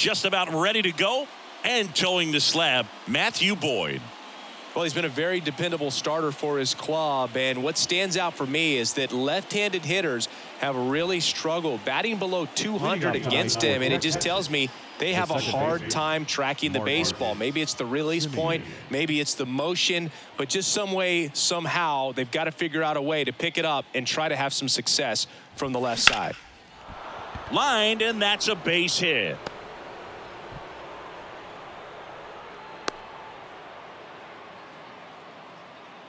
just about ready to go and towing the slab, Matthew Boyd. Well, he's been a very dependable starter for his club, and what stands out for me is that left-handed hitters have really struggled batting below 200 against him, and it just tells me they have a hard time tracking the baseball. Maybe it's the release point, maybe it's the motion, but just some way, somehow, they've got to figure out a way to pick it up and try to have some success from the left side. Lined, and that's a base hit.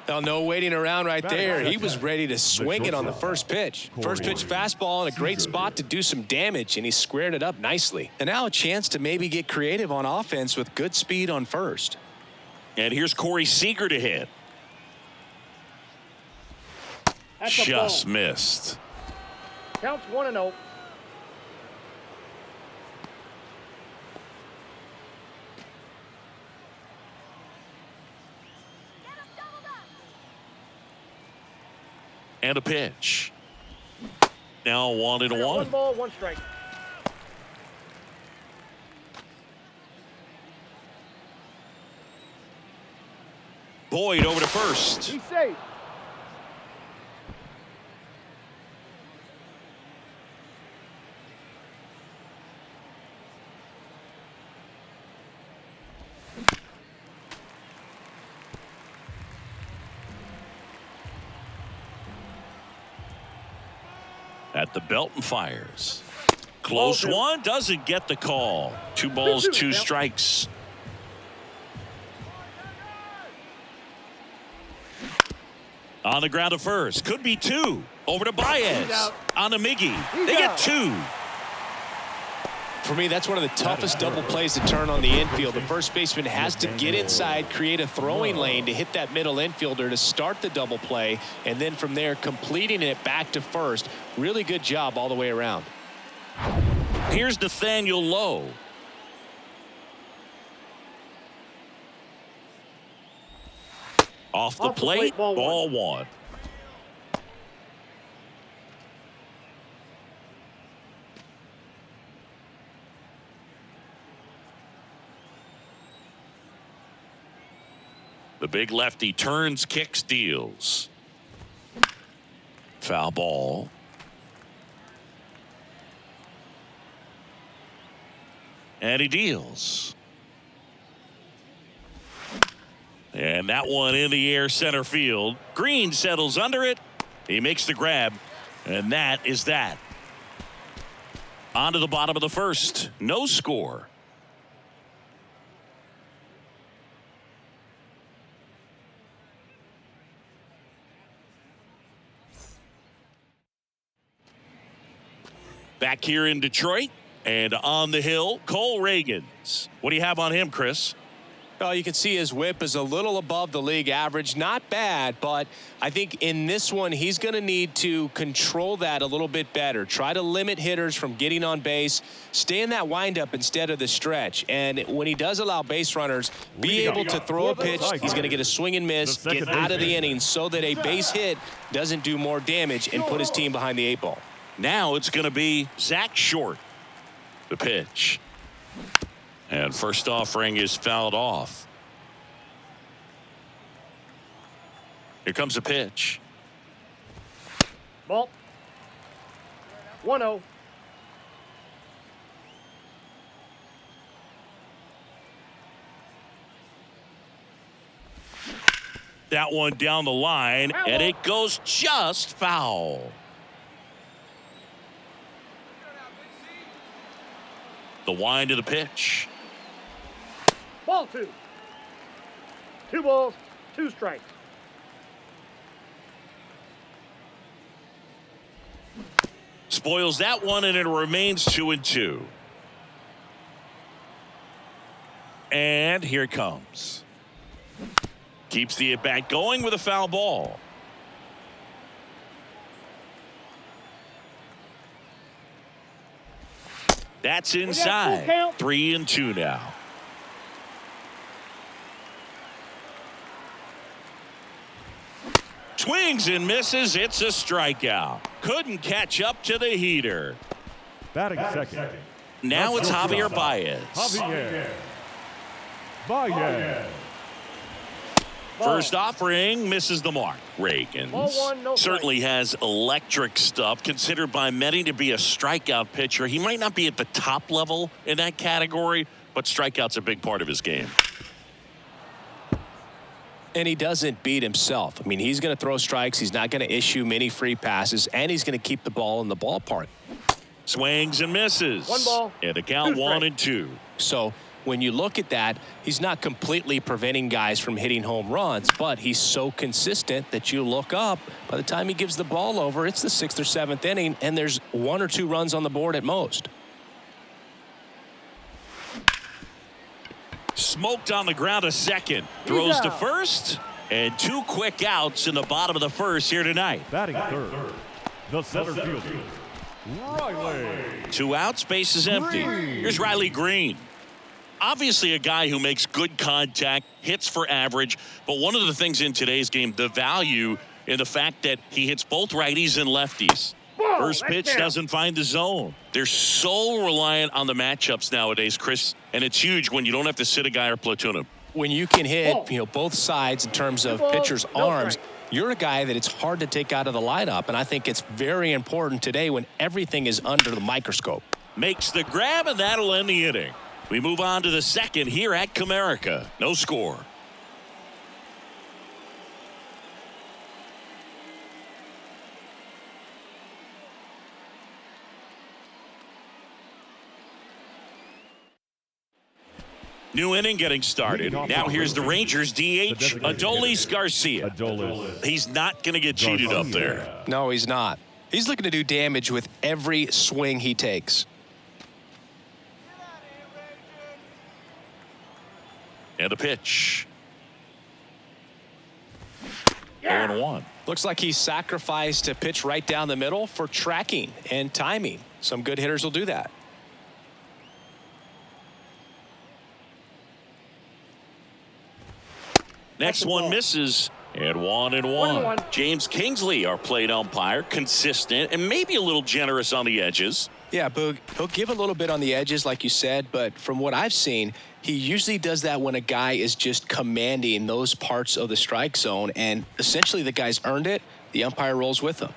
Now, no waiting around right there. He was ready to swing it on the first pitch. First pitch fastball in a great spot to do some damage, and he squared it up nicely. And now a chance to maybe get creative on offense with good speed on first. And here's Corey Seager to hit. Just missed. Counts 1-0. And a pitch. Now 1-1. 1 ball, 1 strike. Boyd over to first. He's safe. At the belt and fires. Close one, doesn't get the call. 2 balls, 2 strikes. On the ground to first. Could be 2. Over to Baez. On to Miggy. They get 2. For me, that's one of the toughest double plays to turn on the infield. The first baseman has to get inside, create a throwing lane to hit that middle infielder to start the double play, and then from there completing it back to first. Really good job all the way around. Here's Nathaniel Lowe. Off the plate, ball 1. The big lefty turns, kicks, deals. Foul ball. And he deals. And that one in the air center field. Green settles under it. He makes the grab. And that is that. On to the bottom of the first. No score. Back here in Detroit and on the hill, Cole Reagans. What do you have on him, Chris? Well, you can see his whip is a little above the league average. Not bad, but I think in this one, he's going to need to control that a little bit better. Try to limit hitters from getting on base. Stay in that windup instead of the stretch. And when he does allow base runners, be able to throw a pitch. He's going to get a swing and miss, get out of the inning so that a base hit doesn't do more damage and put his team behind the 8 ball. Now it's going to be Zach Short. The pitch. And first offering is fouled off. Here comes a pitch. Ball. 1-0. That one down the line, and it goes just foul. The wind of the pitch. Ball 2. 2 balls, 2 strikes. Spoils that one, and it remains 2-2. And here it comes. Keeps the at-bat going with a foul ball. That's inside. 3-2 now. Swings and misses. It's a strikeout. Couldn't catch up to the heater. Batting second, Now it's Javier Baez. Javier Baez. First offering misses the mark. Reagan Ball one, no certainly has electric stuff, considered by many to be a strikeout pitcher. He might not be at the top level in that category, but strikeout's a big part of his game. And he doesn't beat himself. I mean, he's going to throw strikes. He's not going to issue many free passes, and he's going to keep the ball in the ballpark. Swings and misses. One ball, And a count 1-2. So when you look at that, he's not completely preventing guys from hitting home runs, but he's so consistent that you look up. By the time he gives the ball over, it's the 6th or 7th inning, and there's 1 or 2 runs on the board at most. Smoked on the ground to second. Throws to first. And 2 quick outs in the bottom of the first here tonight. Batting third, the center fielder, Riley. 2 outs, base is empty. Here's Riley Green. Obviously a guy who makes good contact, hits for average, but one of the things in today's game, the value in the fact that he hits both righties and lefties. Whoa, First pitch that's down. doesn't find the zone. They're so reliant on the matchups nowadays, Chris, and it's huge when you don't have to sit a guy or platoon him. When you can hit, both sides in terms of pitchers' arms, you're a guy that it's hard to take out of the lineup, and I think it's very important today when everything is under the microscope. Makes the grab, and that'll end the inning. We move on to the second here at Comerica. No score. New inning getting started. Now here's the Rangers DH, Adolis Garcia. He's not going to get cheated up there. No, he's not. He's looking to do damage with every swing he takes. And a pitch. 0-1. Looks like he sacrificed a pitch right down the middle for tracking and timing. Some good hitters will do that. Next one misses. And 1-1. James Kingsley, our plate umpire, consistent and maybe a little generous on the edges. Yeah, Boog, he'll give a little bit on the edges, like you said, but from what I've seen, he usually does that when a guy is just commanding those parts of the strike zone, and essentially the guy's earned it. The umpire rolls with him.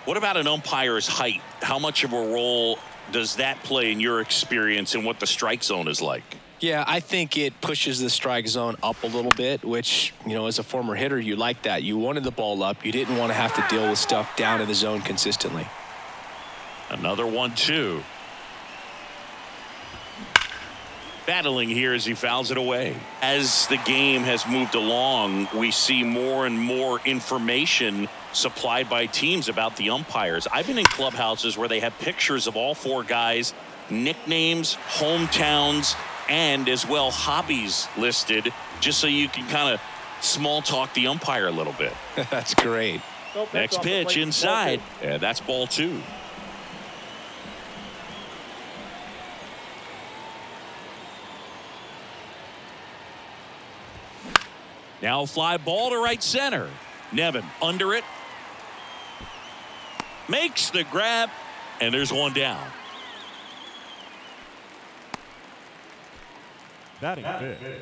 What about an umpire's height? How much of a role does that play in your experience and what the strike zone is like? Yeah, I think it pushes the strike zone up a little bit, which, as a former hitter, you like that. You wanted the ball up. You didn't want to have to deal with stuff down in the zone consistently. Another 1-2. Battling here as he fouls it away. As the game has moved along, we see more and more information supplied by teams about the umpires. I've been in clubhouses where they have pictures of all 4 guys, nicknames, hometowns, and as well hobbies listed, just so you can kind of small talk the umpire a little bit. That's great. Next pitch inside, and that's ball 2. Now fly ball to right center. Nevin under it. Makes the grab, and there's one down. Batting fifth,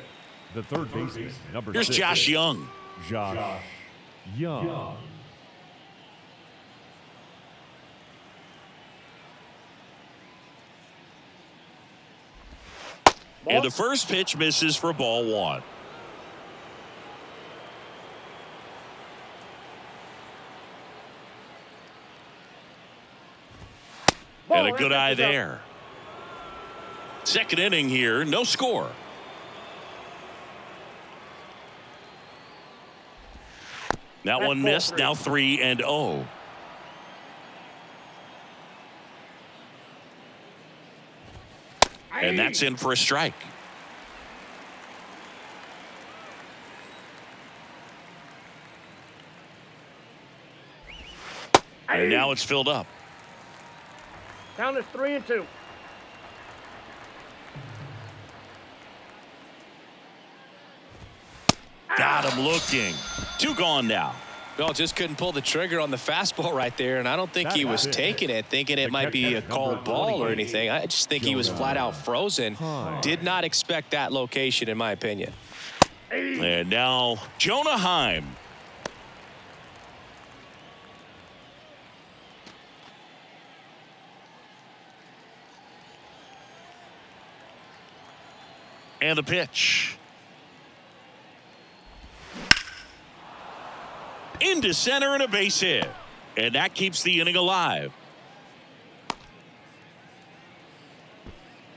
the third baseman, number 6. Here's Josh Young. Josh Young. And the first pitch misses for ball 1. And a good eye there. Second inning here, no score. That one missed, now 3-0. And that's in for a strike. And now it's filled up. Count is 3-2. Got him looking. 2 gone now. Well, just couldn't pull the trigger on the fastball right there, and I don't think he was taking it, thinking it might be a called ball or anything. I just think he was flat out frozen. Did not expect that location, in my opinion. And now Jonah Heim. And the pitch. Into center and a base hit. And that keeps the inning alive.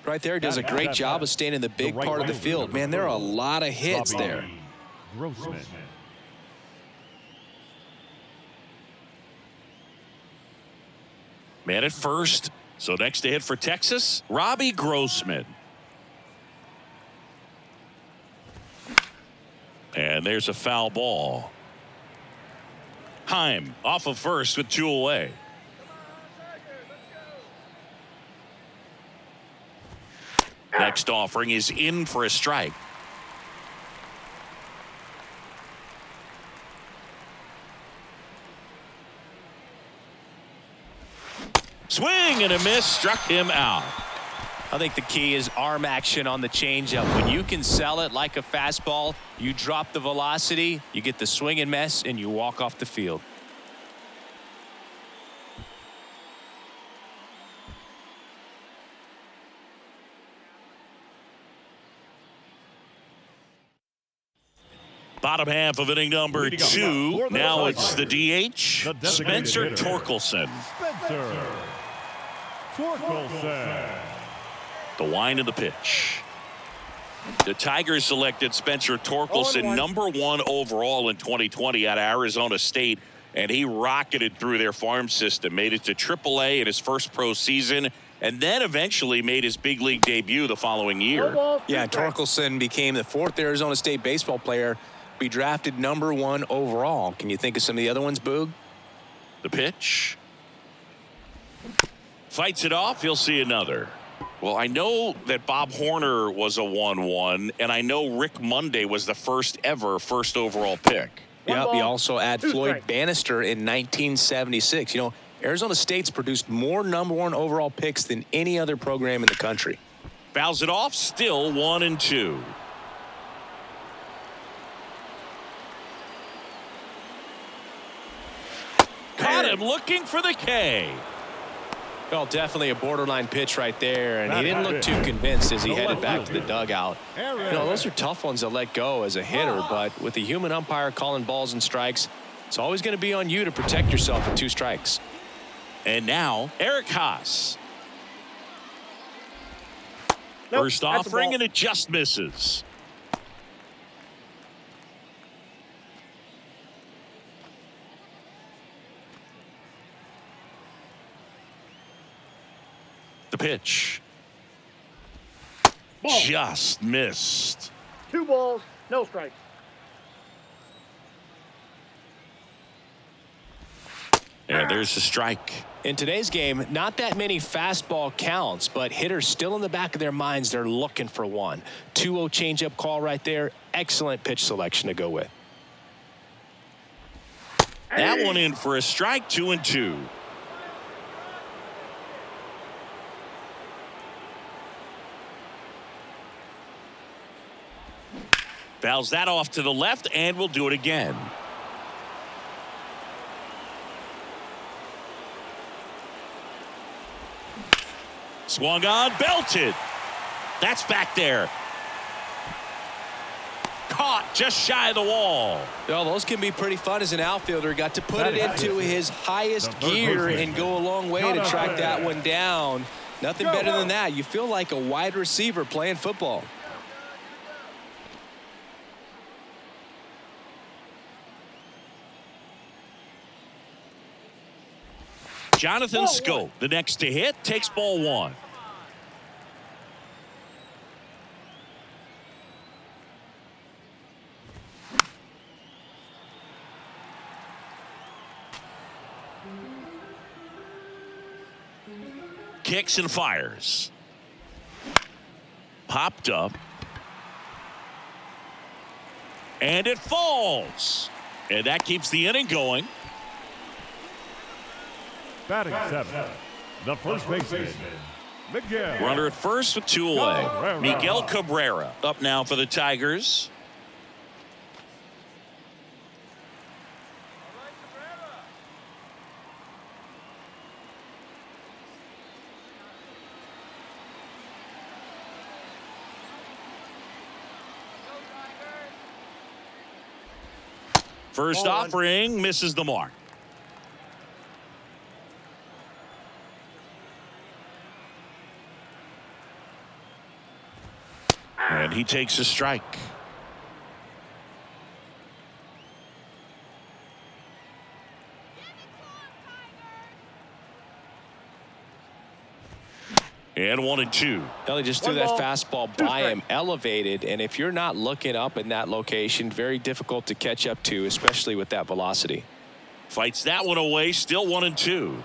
Right there, does a great job of staying in the big part of the field. Man, there are a lot of hits there. Grossman. Man at first. So next to hit for Texas, Robbie Grossman. And there's a foul ball. Heim off of first with 2 away. Next offering is in for a strike. Swing and a miss, struck him out. I think the key is arm action on the changeup. When you can sell it like a fastball, you drop the velocity, you get the swing and miss, and you walk off the field. Bottom half of inning number 2. Now it's the DH, Spencer Torkelson. Spencer Torkelson. The wind of the pitch. The Tigers selected Spencer Torkelson #1 overall in 2020 out of Arizona State, and he rocketed through their farm system, made it to AAA in his first pro season, and then eventually made his big league debut the following year. Yeah, Torkelson became the 4th Arizona State baseball player to be drafted #1 overall. Can you think of some of the other ones, Boog? The pitch. Fights it off. He'll see another. Well, I know that Bob Horner was a 1-1, and I know Rick Monday was the first overall pick. Yep, you also add Floyd Bannister in 1976. You know, Arizona State's produced more #1 overall picks than any other program in the country. Fouls it off, still 1-2. Caught him looking for the K. Well, definitely a borderline pitch right there, and he didn't look too convinced as he headed back to the dugout. You know, those are tough ones to let go as a hitter, but with the human umpire calling balls and strikes, it's always going to be on you to protect yourself with 2 strikes. And now, Eric Haas. First offering, and it just misses. The pitch. Ball. Just missed. 2 balls, no strikes. And there's the strike. In today's game, not that many fastball counts, but hitters still in the back of their minds, they're looking for one. 2-0 changeup call right there. Excellent pitch selection to go with. That one in for a strike, 2-2. Fouls that off to the left, and we'll do it again. Swung on, belted. That's back there. Caught just shy of the wall. Well, those can be pretty fun as an outfielder. Got to put it into his highest gear and go a long way to track that one down. Nothing better than that. You feel like a wide receiver playing football. Jonathan Scope, the next to hit, takes ball 1. Kicks and fires. Popped up. And it falls. And that keeps the inning going. Batting seventh, the first baseman, Miguel. Runner at first with 2 away. Cabrera. Miguel Cabrera up now for the Tigers. First offering misses the mark. And he takes a strike. And 1-2. Ellie just threw that fastball by him, elevated, and if you're not looking up in that location, very difficult to catch up to, especially with that velocity. Fights that one away, still 1-2.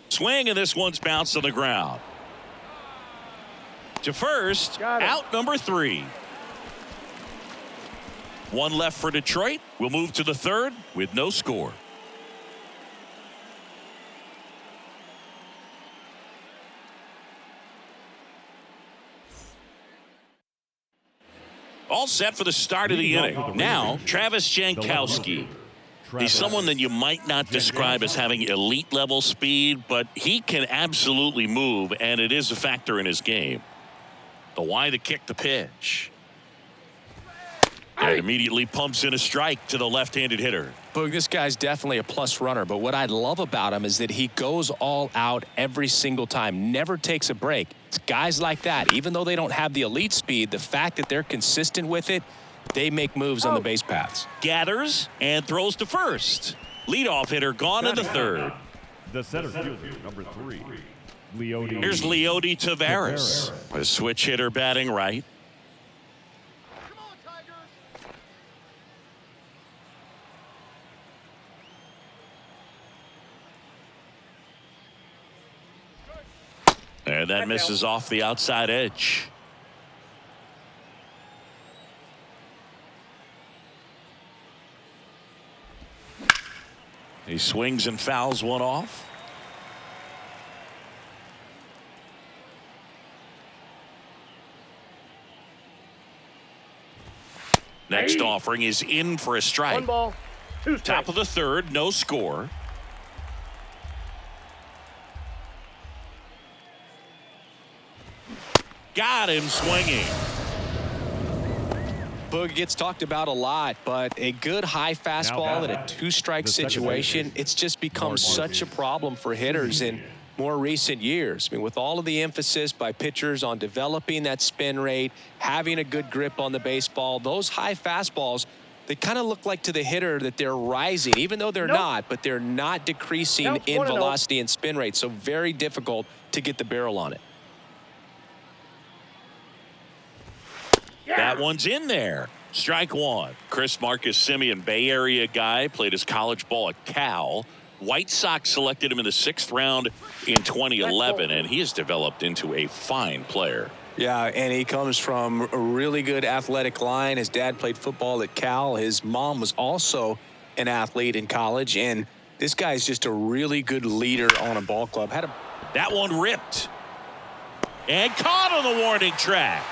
Swing, and this one's bounced on the ground. To first, out number 3. 1 left for Detroit. We'll move to the 3rd with no score. All set for the start of the inning. Now, Travis Jankowski. He's someone that you might not describe as having elite level speed, but he can absolutely move, and it is a factor in his game. The why the kick, the pitch. And immediately pumps in a strike to the left-handed hitter. Boog, this guy's definitely a plus runner, but what I love about him is that he goes all out every single time, never takes a break. It's guys like that, even though they don't have the elite speed, the fact that they're consistent with it, they make moves on the base paths. Gathers and throws to first. Leadoff hitter gone in the 3rd. The center fielder, number 3, Leody. Here's Leody Taveras, a switch hitter batting right. And that misses off the outside edge. He swings and fouls one off. Next offering is in for a strike. 1 ball, 2 strikes. Top of the 3rd, no score. Got him swinging. Boog gets talked about a lot, but a good high fastball in a 2-strike situation, it's just become such a problem for hitters in more recent years. I mean, with all of the emphasis by pitchers on developing that spin rate, having a good grip on the baseball, those high fastballs, they kind of look like to the hitter that they're rising, even though they're not, but they're not decreasing in velocity and spin rate. So very difficult to get the barrel on it. That one's in there. Strike 1. Chris Marcus Simeon, Bay Area guy, played his college ball at Cal. White Sox selected him in the 6th round in 2011, and he has developed into a fine player. Yeah, and he comes from a really good athletic line. His dad played football at Cal. His mom was also an athlete in college, and this guy's just a really good leader on a ball club. That one ripped. And caught on the warning track.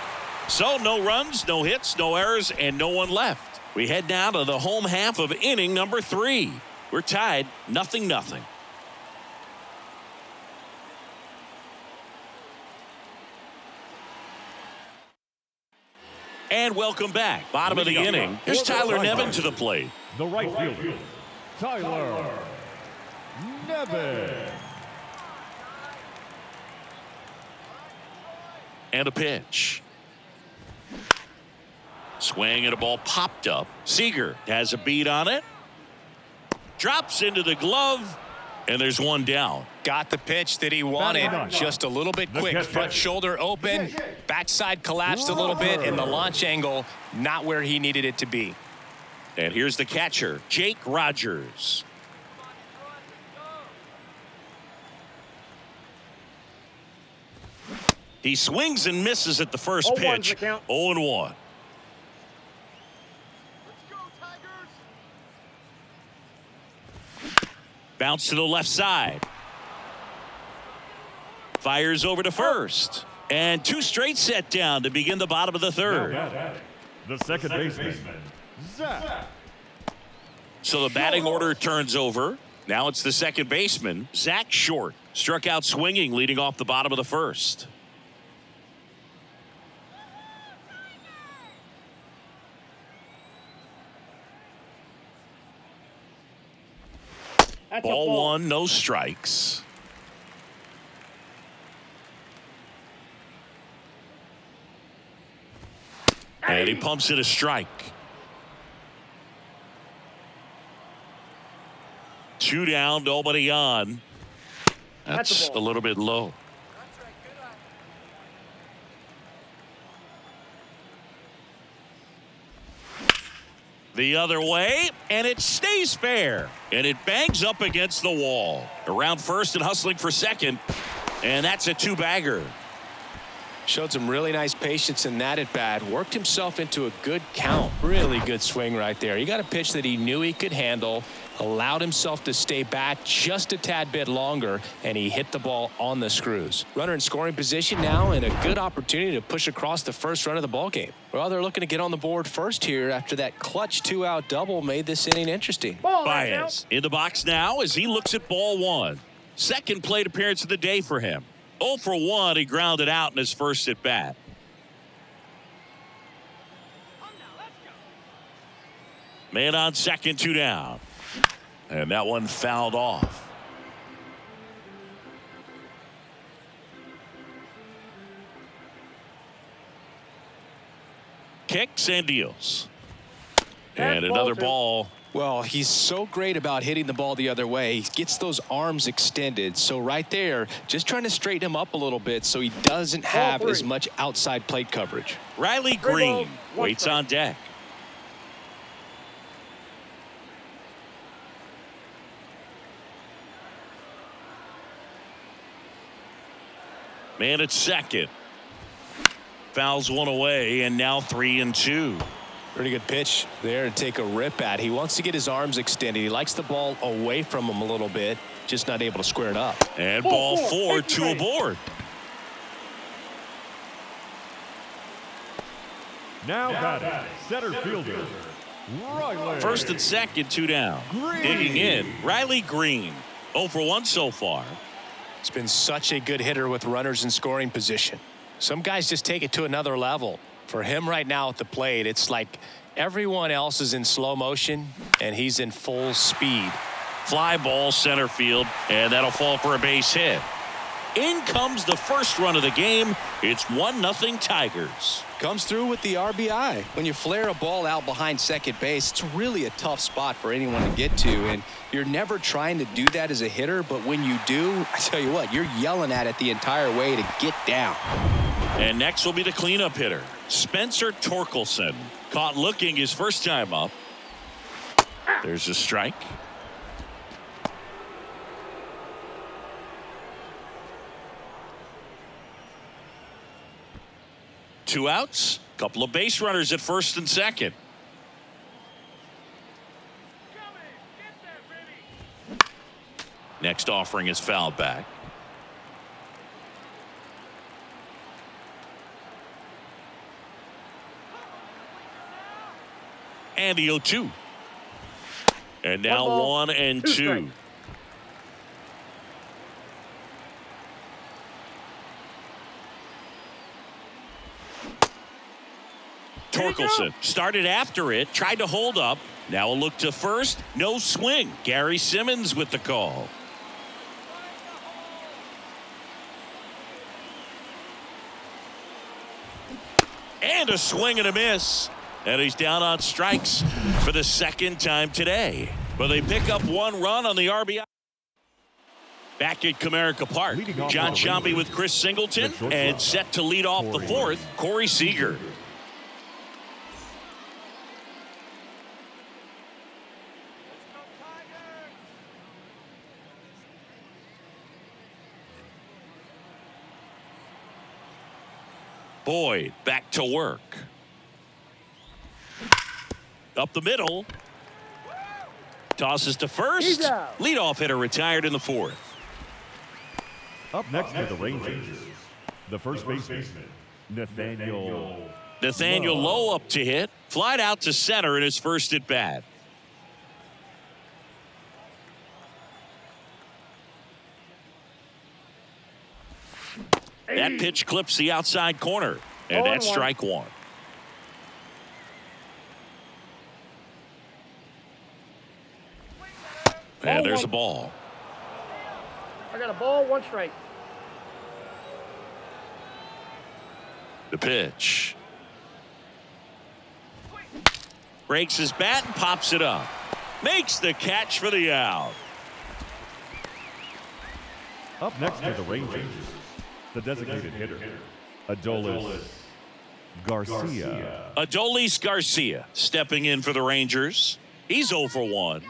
So no runs, no hits, no errors, and no one left. We head now to the home half of inning number 3. We're tied 0-0. And welcome back. Bottom of the inning. Here's Tyler Nevin to the plate. The right fielder, Tyler Nevin. And a pitch. Swing and a ball popped up. Seager has a beat on it. Drops into the glove. And there's one down. Got the pitch that he wanted, just a little bit quick. Front shoulder open, backside collapsed a little bit, and the launch angle not where he needed it to be. And here's the catcher, Jake Rogers. He swings and misses at the first 0-1's pitch. the count. 0-1. Bounce to the left side. Fires over to first. And 2 straight set down to begin the bottom of the third. The second baseman, Zach. So the batting order turns over. Now it's the second baseman, Zach Short. Struck out swinging, leading off the bottom of the first. That's Ball 1, no strikes. And he pumps it a strike. 2 down, nobody on. That's a little bit low. The other way, and it stays fair. And it bangs up against the wall. Around first and hustling for second. And that's a 2-bagger. Showed some really nice patience in that at bat. Worked himself into a good count. Really good swing right there. He got a pitch that he knew he could handle. Allowed himself to stay back just a tad bit longer, and he hit the ball on the screws. Runner in scoring position now, and a good opportunity to push across the first run of the ball game. Well, they're looking to get on the board first here after that clutch 2-out double made this inning interesting. Baez in the box now as he looks at ball 1. Second plate appearance of the day for him. 0 for 1, he grounded out in his first at bat. Man on second, 2 down. And that one fouled off. Kicks and deals. And another ball. Well, he's so great about hitting the ball the other way. He gets those arms extended. So right there, just trying to straighten him up a little bit so he doesn't have as much outside plate coverage. Riley Green waits on deck. Man at second. Fouls one away, and now 3-2. Pretty good pitch there to take a rip at. He wants to get his arms extended. He likes the ball away from him a little bit, just not able to square it up. And ball 4, 2 aboard. Now batting, center fielder, Riley. First and second, 2 down. Digging in, Riley Green. 0 for 1 so far. It's been such a good hitter with runners in scoring position. Some guys just take it to another level. For him right now at the plate, it's like everyone else is in slow motion and he's in full speed. Fly ball center field, and that'll fall for a base hit. In comes the first run of the game. It's 1-0 Tigers. Comes through with the RBI. When you flare a ball out behind second base, it's really a tough spot for anyone to get to, and you're never trying to do that as a hitter, but when you do, I tell you what, you're yelling at it the entire way to get down. And next will be the cleanup hitter, Spencer Torkelson. Caught looking his first time up. There's a strike. Two outs, couple of base runners at first and second. Next offering is fouled back. And the 0-2. And now 1-2. Torkelson started after it, tried to hold up. Now a look to first, no swing. Gary Simmons with the call. And a swing and a miss. And he's down on strikes for the second time today. But they pick up 1 run on the RBI. Back at Comerica Park, John Sciambi with Chris Singleton, and set to lead off the fourth, Corey Seager. Boyd back to work. Up the middle. Tosses to first. He's out. Leadoff hitter retired in the fourth. Up next for the Rangers, the first baseman, Nathaniel Lowe up to hit. Flied out to center in his first at bat. That pitch clips the outside corner, and that's strike one. And there's a ball. I got a ball, 1 strike. The pitch. Breaks his bat and pops it up. Makes the catch for the out. Up next for the Rangers, the designated hitter, Adolis Garcia. Adolis Garcia stepping in for the Rangers. He's 0 for 1.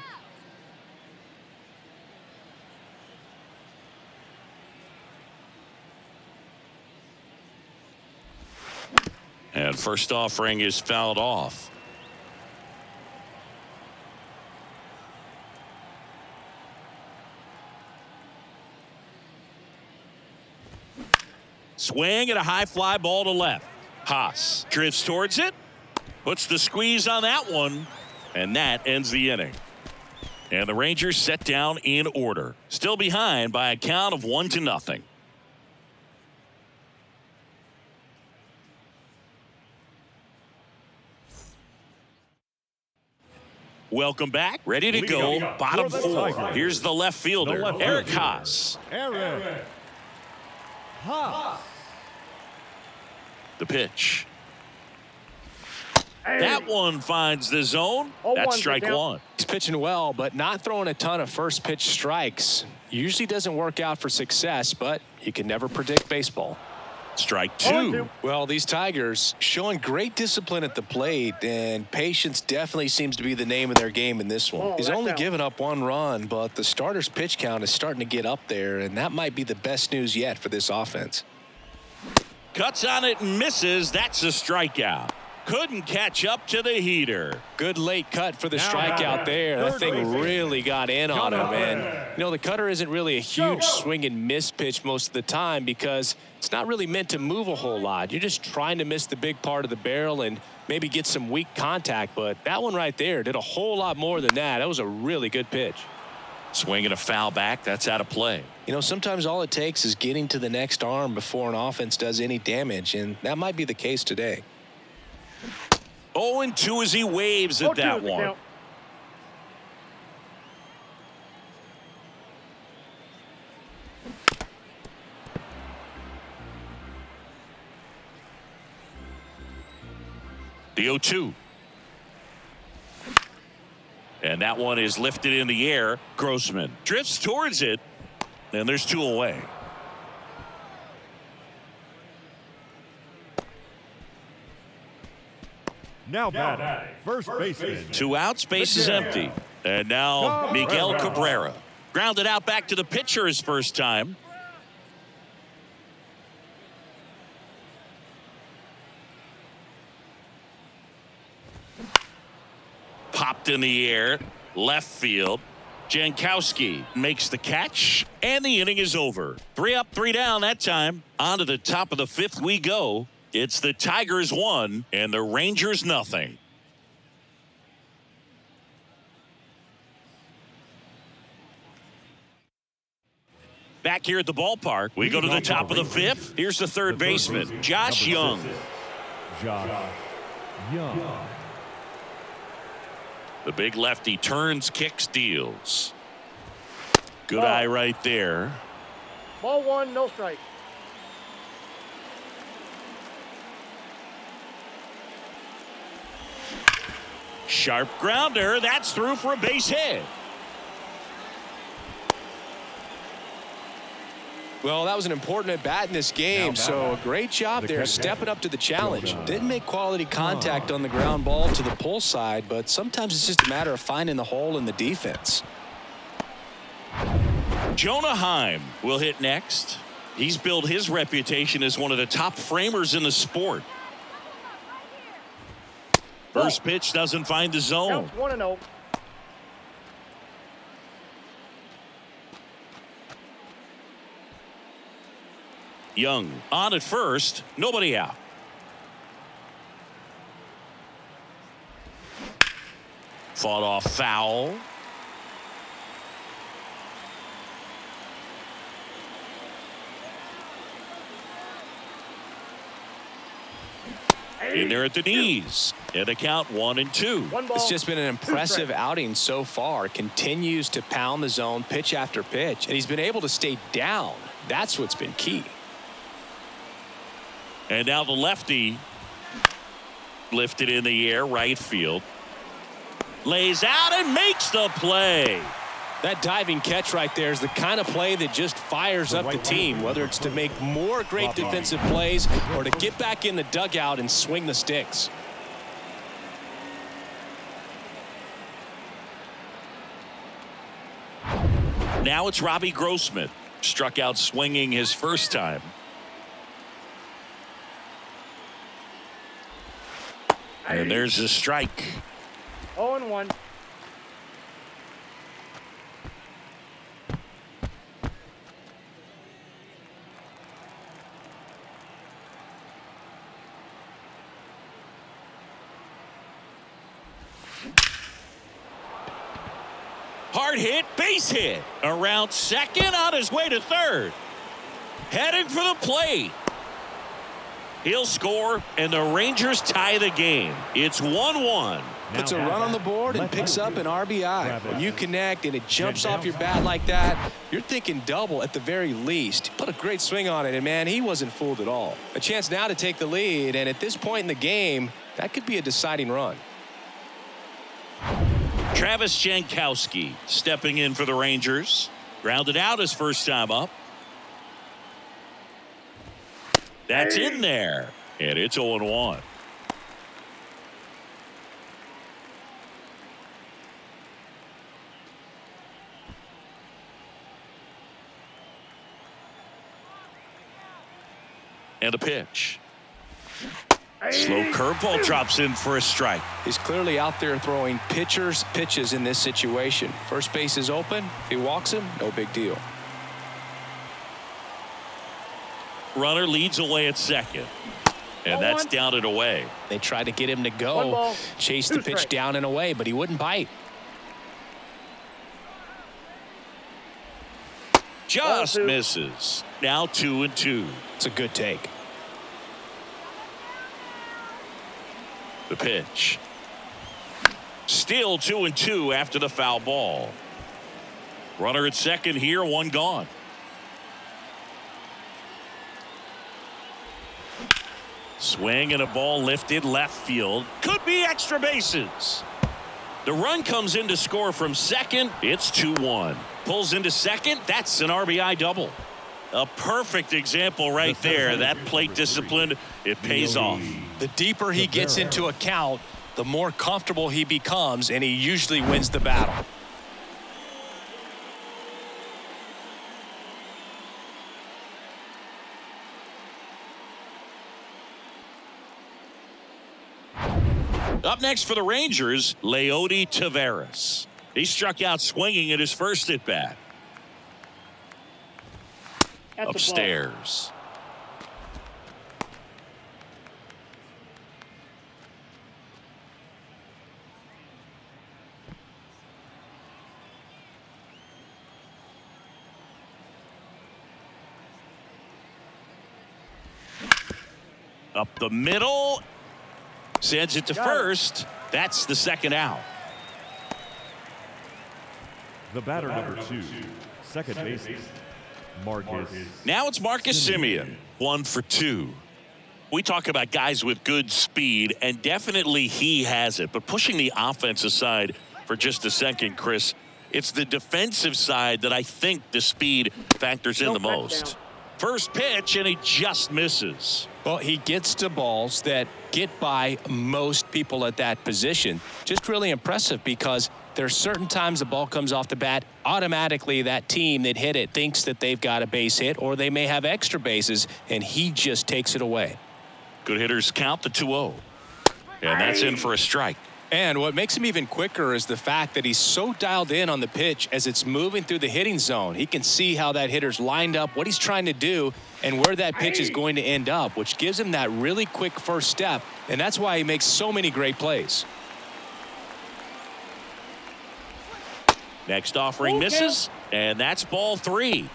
And first offering is fouled off. Swing and a high fly ball to left. Haas drifts towards it. Puts the squeeze on that one. And that ends the inning. And the Rangers set down in order. Still behind by a count of 1-0. Welcome back. Ready to go. Bottom 4. Here's the left fielder, Eric Haas. Eric Haas. The pitch. That one finds the zone. That's strike one. He's pitching well, but not throwing a ton of first pitch strikes. Usually doesn't work out for success, but you can never predict baseball. Strike 2. Well, these Tigers showing great discipline at the plate, and patience definitely seems to be the name of their game in this one. He's only given up 1 run, but the starter's pitch count is starting to get up there, and that might be the best news yet for this offense. Cuts on it and misses. That's a strikeout. Couldn't catch up to the heater. Good late cut for the strikeout there. That thing really got in on him. And, the cutter isn't really a huge swing and miss pitch most of the time because it's not really meant to move a whole lot. You're just trying to miss the big part of the barrel and maybe get some weak contact. But that one right there did a whole lot more than that. That was a really good pitch. Swing and a foul back. That's out of play. Sometimes all it takes is getting to the next arm before an offense does any damage, and that might be the case today. 0-2 as he waves at that one. The 0-2. And that one is lifted in the air. Grossman drifts towards it, and there's 2 away. Now batting, first baseman. 2 outs, base is empty. And now Miguel Cabrera. Grounded out back to the pitcher his first time. Popped in the air, left field. Jankowski makes the catch, and the inning is over. 3 up, 3 down that time. On to the top of the 5th we go. It's the Tigers 1 and the Rangers nothing. Back here at the ballpark, we go to the top of the 5th. Here's the third baseman, Josh Young. Josh Young. The big lefty turns, kicks, deals. Good eye right there. Ball 1, no strike. Sharp grounder. That's through for a base hit. Well, that was an important at bat in this game, so a great job there stepping up to the challenge. Didn't make quality contact on the ground ball to the pull side, but sometimes it's just a matter of finding the hole in the defense. Jonah Heim will hit next. He's built his reputation as one of the top framers in the sport. First pitch doesn't find the zone. Counts 1-0. Young on at first, nobody out. Fought off foul. In there at the knees. And a count 1-2. One ball. It's just been an impressive 2 strikes. outing so far. Continues to pound the zone pitch after pitch. And he's been able to stay down. That's what's been key. And now the lefty lifted in the air, right field. Lays out and makes the play. That diving catch right there is the kind of play that just fires up the team, whether it's to make more great defensive plays or to get back in the dugout and swing the sticks. Now it's Robbie Grossman. Struck out swinging his first time. And there's a strike. 0-1. Hard hit, base hit. Around second, on his way to third. Heading for the plate. He'll score, and the Rangers tie the game. It's 1-1. Puts a run on the board and picks up an RBI. When you connect and it jumps off your bat like that, you're thinking double at the very least. Put a great swing on it, and man, he wasn't fooled at all. A chance now to take the lead, and at this point in the game, that could be a deciding run. Travis Jankowski stepping in for the Rangers. Grounded out his first time up. That's in there. And it's 0-1. And a pitch. Slow curveball drops in for a strike. He's clearly out there throwing pitches in this situation. First base is open. If he walks him, no big deal. Runner leads away at second. And that's down and away. They tried to get him to One go, ball, chase 2 the pitch strikes. down and away, but he wouldn't bite. Just 1-2. misses. Now 2-2. It's a good take. The pitch. Still 2-2 after the foul ball. Runner at second here, one gone. Swing and a ball lifted left field. Could be extra bases. The run comes in to score from second. It's 2-1. Pulls into second. That's an RBI double. A perfect example right there. That plate discipline, it pays off. The deeper he gets into a count, the more comfortable he becomes, and he usually wins the battle. Up next for the Rangers, Leody Taveras. He struck out swinging at his first at bat. That's a ball. Upstairs. Up the middle. Sends it to first. That's the second out. The batter number 2, second baseman, Marcus. Now it's Marcus Semien, 1 for 2. We talk about guys with good speed, and definitely he has it. But pushing the offense aside for just a second, Chris, it's the defensive side that I think the speed factors in the most. First pitch, and he just misses. Well, he gets to balls that get by most people at that position. Just really impressive because There are certain times the ball comes off the bat, automatically that team that hit it thinks that they've got a base hit, or they may have extra bases, and he just takes it away. Good hitters count the 2-0. And that's in for a strike. And what makes him even quicker is the fact that he's so dialed in on the pitch as it's moving through the hitting zone. He can see how that hitter's lined up, what he's trying to do, and where that pitch is going to end up, which gives him that really quick first step, and that's why he makes so many great plays. Next offering misses, and that's ball 3.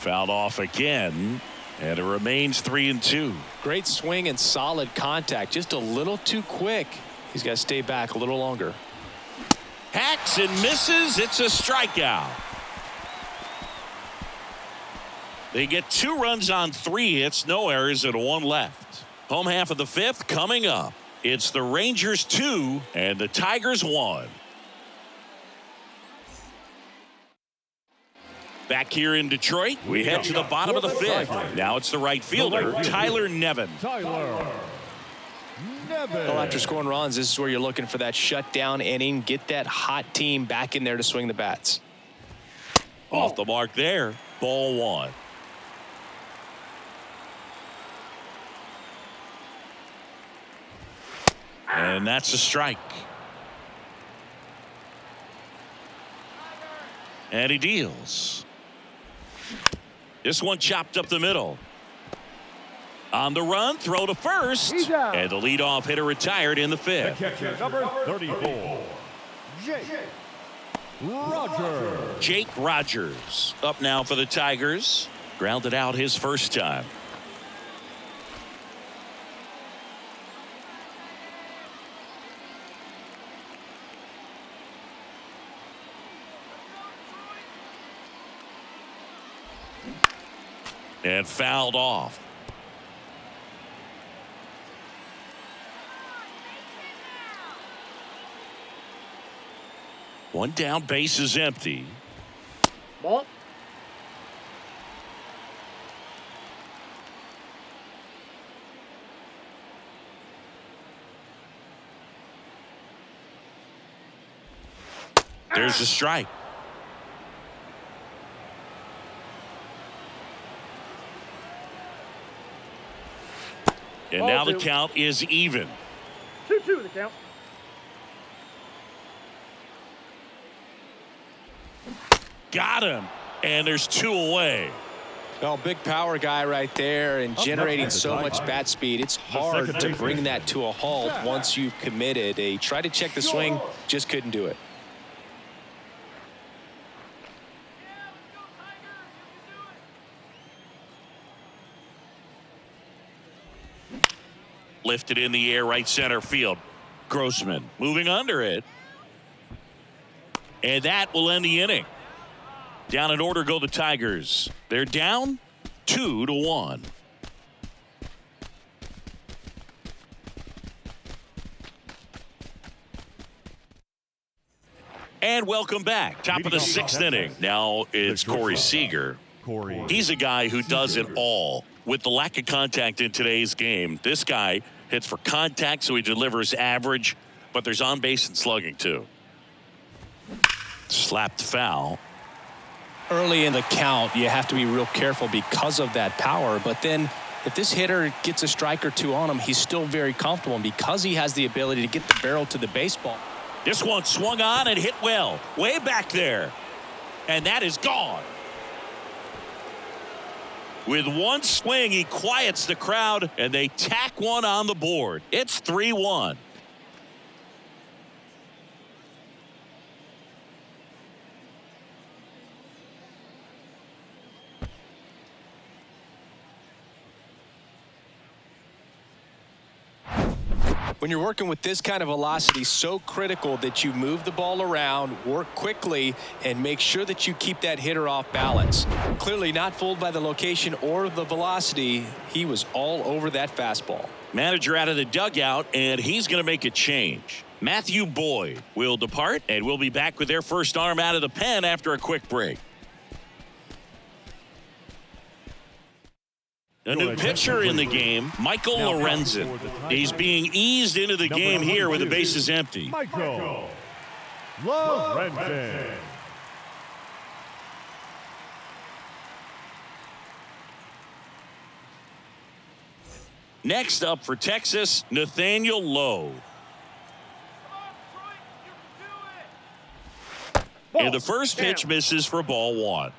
Fouled off again, and it remains 3-2. Great swing and solid contact, just a little too quick. He's got to stay back a little longer. Hacks and misses. It's a strikeout. They get 2 runs on 3 hits, no errors, and 1 left. Home half of the 5th coming up. It's the Rangers 2 and the Tigers 1. Back here in Detroit, we head to the bottom of the 5th. Now it's the right fielder, Tyler Nevin. Tyler Nevin. Well, after scoring runs, this is where you're looking for that shutdown inning. Get that hot team back in there to swing the bats. Off the mark there, ball 1. And that's a strike. And he deals. This one chopped up the middle. On the run, throw to first. And the leadoff hitter retired in the 5th. Catcher number 34. Jake Rogers up now for the Tigers. Grounded out his first time. And fouled off. One down, base is empty. Ball. There's a strike. And now the count is even. 2-2 the count. Got him. And there's 2 away. Well, big power guy right there and generating so much bat speed. It's hard to bring that to a halt once you've committed. They tried to check the swing, just couldn't do it. Lifted in the air, right center field. Grossman moving under it. And that will end the inning. Down in order go the Tigers. They're down 2-1. And welcome back. Top of the 6th inning. Now it's Corey Seager. He's a guy who does it all. With the lack of contact in today's game, this guy hits for contact, so he delivers average, but there's on base and slugging too. Slapped foul. Early in the count, you have to be real careful because of that power, but then if this hitter gets a strike or 2 on him, he's still very comfortable, and because he has the ability to get the barrel to the baseball. This one swung on and hit well, way back there, and that is gone. With one swing, he quiets the crowd, and they tack one on the board. It's 3-1. When you're working with this kind of velocity, so critical that you move the ball around, work quickly, and make sure that you keep that hitter off balance. Clearly not fooled by the location or the velocity. He was all over that fastball. Manager out of the dugout, and he's going to make a change. Matthew Boyd will depart, and we'll be back with their first arm out of the pen after a quick break. A new pitcher in the game, Michael Lorenzen. He's being eased into the game here with the bases empty. Michael Lorenzen. Next up for Texas, Nathaniel Lowe. And the first pitch misses for ball one.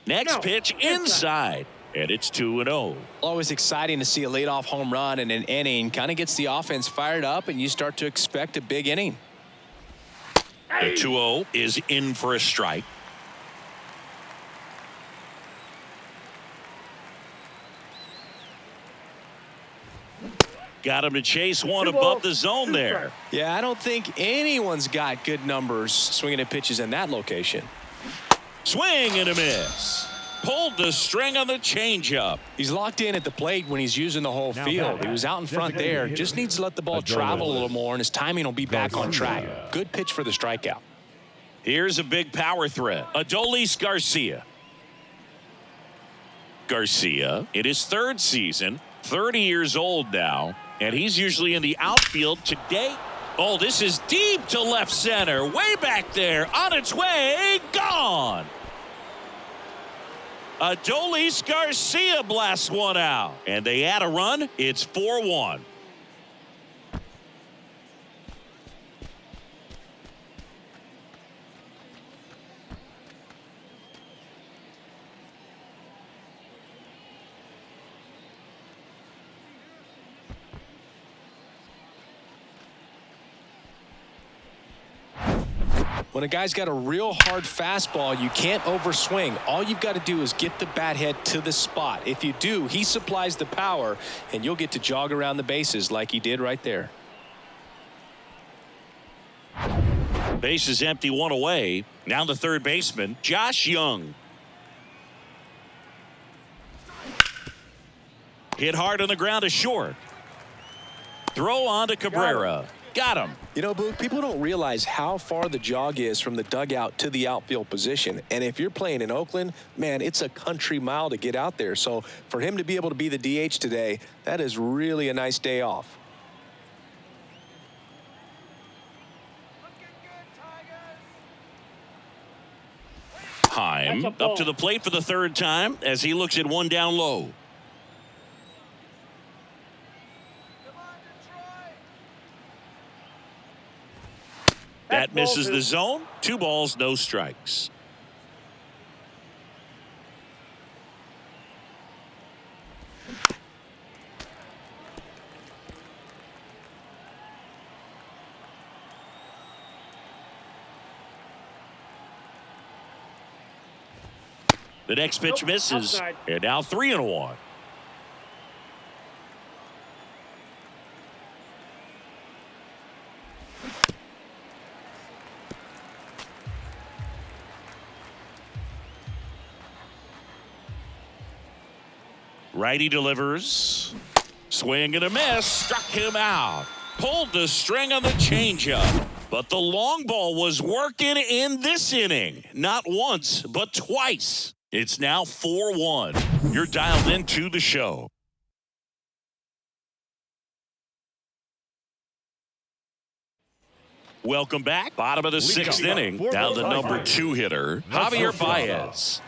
Next pitch inside, and it's 2-0. Always exciting to see a leadoff home run in an inning. Kind of gets the offense fired up, and you start to expect a big inning. The 2-0 is in for a strike. Got him to chase one above the zone there. Yeah, I don't think anyone's got good numbers swinging at pitches in that location. Swing and a miss. Pulled the string on the changeup. He's locked in at the plate when he's using the whole field. He was out in front there. Just needs to let the ball travel a little more, and his timing will be back on track. Good pitch for the strikeout. Here's a big power threat. Adolis Garcia. Garcia in his third season, 30 years old now, and he's usually in the outfield today. Oh, this is deep to left center. Way back there. On its way. Gone. Adolis Garcia blasts one out. And they add a run. It's 4-1. When a guy's got a real hard fastball, you can't overswing. All you've got to do is get the bat head to the spot. If you do, he supplies the power, and you'll get to jog around the bases like he did right there. Base is empty, one away. Now the third baseman, Josh Young. Hit hard on the ground to short. Throw on to Cabrera. Got him. You know, Boog, people don't realize how far the jog is from the dugout to the outfield position. And if you're playing in Oakland, man, it's a country mile to get out there. So for him to be able to be the DH today, that is really a nice day off. Heim up to the plate for the third time as he looks at one down low. That misses the zone. 2 balls, no strikes. The next pitch misses. Outside. And now 3-1. Righty delivers. Swing and a miss. Struck him out. Pulled the string on the changeup. But the long ball was working in this inning. Not once, but twice. It's now 4-1. You're dialed into the show. Welcome back. Bottom of the 6th inning. Now the number 2 hitter, Javier Baez.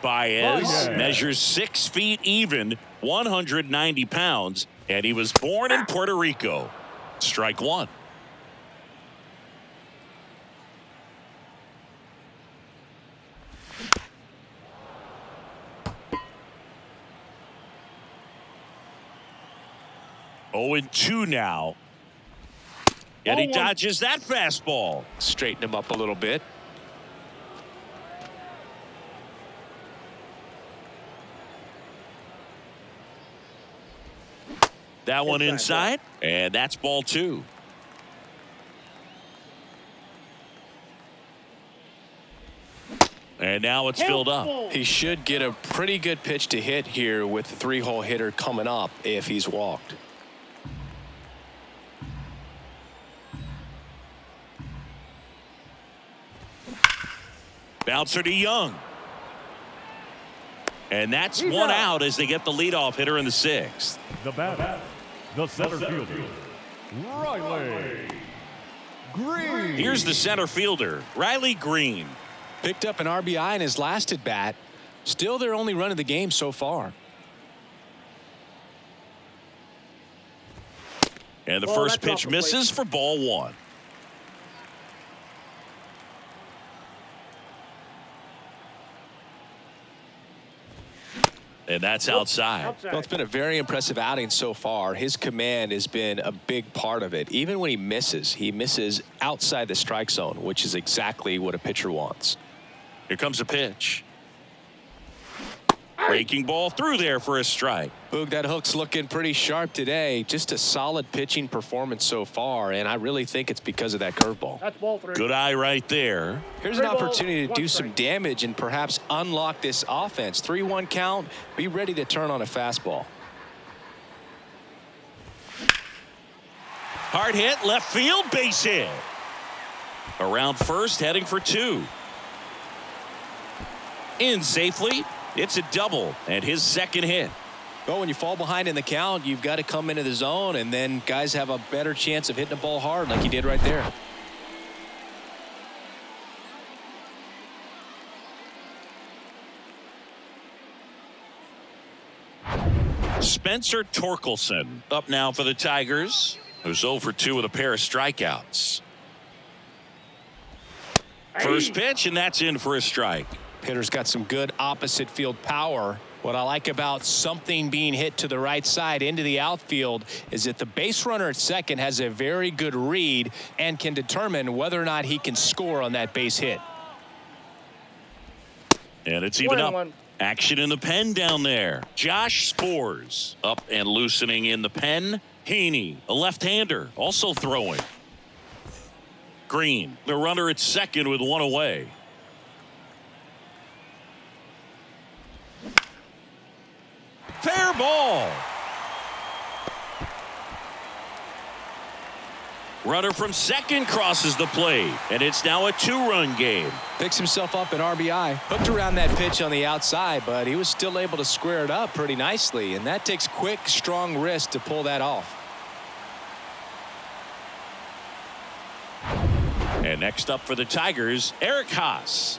Baez measures 6 feet even, 190 pounds, and he was born in Puerto Rico. Strike one. Oh, and 2 now. And he dodges that fastball. Straighten him up a little bit. That one inside, and that's ball 2. And now it's filled up. He should get a pretty good pitch to hit here with the 3-hole hitter coming up if he's walked. Bouncer to Young. And that's one out as they get the leadoff hitter in the 6th. The batter, the center fielder, Riley Green. Here's the center fielder, Riley Green. Picked up an RBI in his last at bat. Still their only run of the game so far. And the first pitch misses for ball 1. And that's outside. Well, it's been a very impressive outing so far. His command has been a big part of it. Even when he misses outside the strike zone, which is exactly what a pitcher wants. Here comes a pitch. Breaking ball through there for a strike. Boog, that hook's looking pretty sharp today. Just a solid pitching performance so far, and I really think it's because of that curveball. That's ball 3. Good eye right there. Here's an opportunity to do some damage and perhaps unlock this offense. 3-1 count. Be ready to turn on a fastball. Hard hit, left field, base hit. Around first, heading for 2. In safely. It's a double and his second hit. Well, when you fall behind in the count, you've got to come into the zone, and then guys have a better chance of hitting the ball hard like he did right there. Spencer Torkelson up now for the Tigers, who's 0 for 2 with a pair of strikeouts. First pitch, and that's in for a strike. Hitter's got some good opposite field power. What I like about something being hit to the right side into the outfield is that the base runner at second has a very good read and can determine whether or not he can score on that base hit. And it's even up. Action in the pen down there. Josh Spores up and loosening in the pen. Haney, a left-hander, also throwing. Green, the runner at second with 1 away. Fair ball. Runner from second crosses the plate, and it's now a 2-run game. Picks himself up an RBI. Hooked around that pitch on the outside, but he was still able to square it up pretty nicely, and that takes quick, strong wrist to pull that off. And next up for the Tigers, Eric Haas.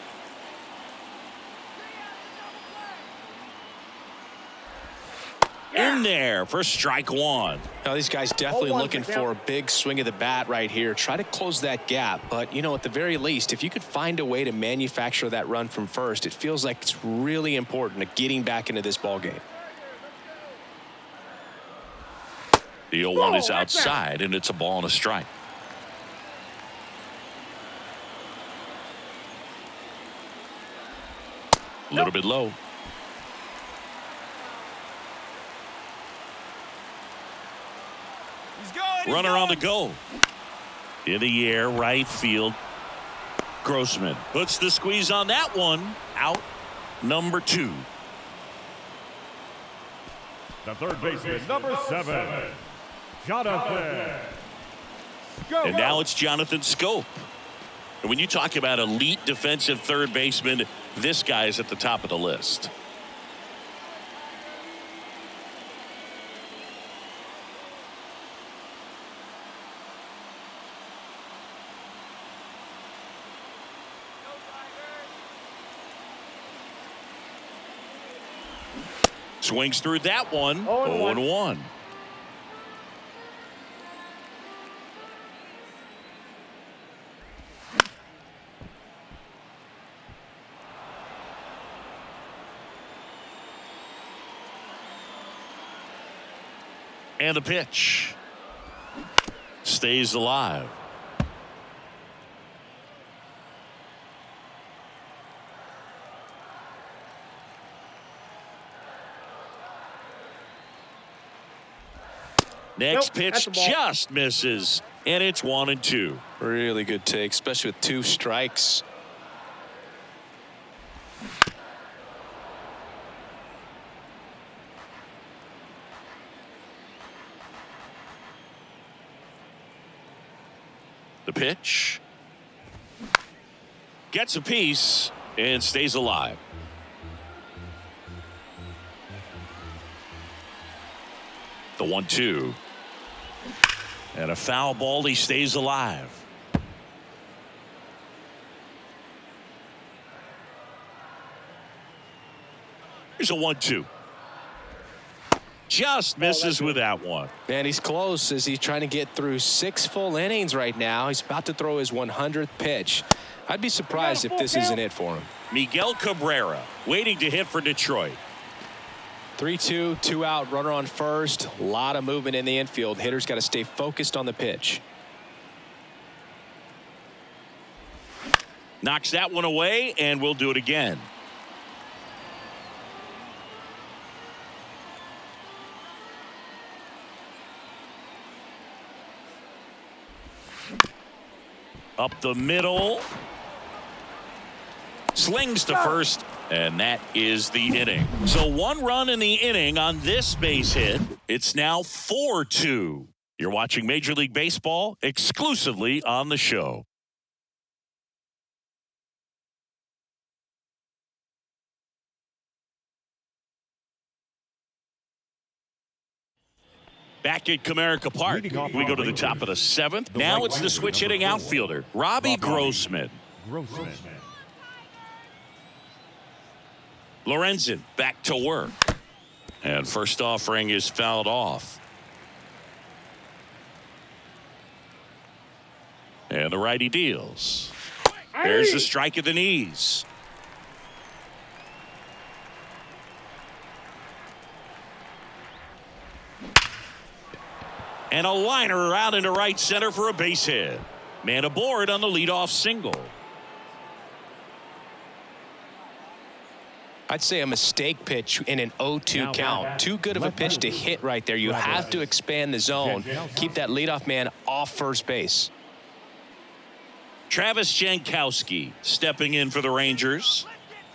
In there for strike 1. Now, these guys definitely looking for a big swing of the bat right here. Try to close that gap. But, you know, at the very least, if you could find a way to manufacture that run from first, it feels like it's really important to getting back into this ball game. The 0-1 is outside, and it's a ball and a strike. A little bit low. Runner on the go. In the air, right field. Grossman puts the squeeze on that one. Out number 2. The third baseman, number 7, Jonathan Scope. And now it's Jonathan Scope. And when you talk about elite defensive third baseman, this guy is at the top of the list. Swings through that one. 0-1. And the pitch stays alive. Next pitch just misses, and it's 1-2. Really good take, especially with 2 strikes. The pitch. Gets a piece and stays alive. The 1-2. And a foul ball. He stays alive. Here's a 1-2. Just misses with that one. And he's close as he's trying to get through 6 full innings right now. He's about to throw his 100th pitch. I'd be surprised if this isn't it for him. Miguel Cabrera waiting to hit for Detroit. 3-2, 2 out, runner on first. A lot of movement in the infield. Hitter's got to stay focused on the pitch. Knocks that one away, and we'll do it again. Up the middle. Slings to first, and that is the inning. So 1 run in the inning on this base hit. It's now 4-2. You're watching Major League Baseball exclusively on the show. Back at Comerica Park, we go to the top of the 7th. Now it's the switch hitting outfielder, Robbie Grossman. Lorenzen back to work. And first offering is fouled off. And the righty deals. There's a strike at the knees. And a liner out into right center for a base hit. Man aboard on the leadoff single. I'd say a mistake pitch in an 0-2 count. Too good of a pitch to hit right there. You have to expand the zone. Keep that leadoff man off first base. Travis Jankowski stepping in for the Rangers.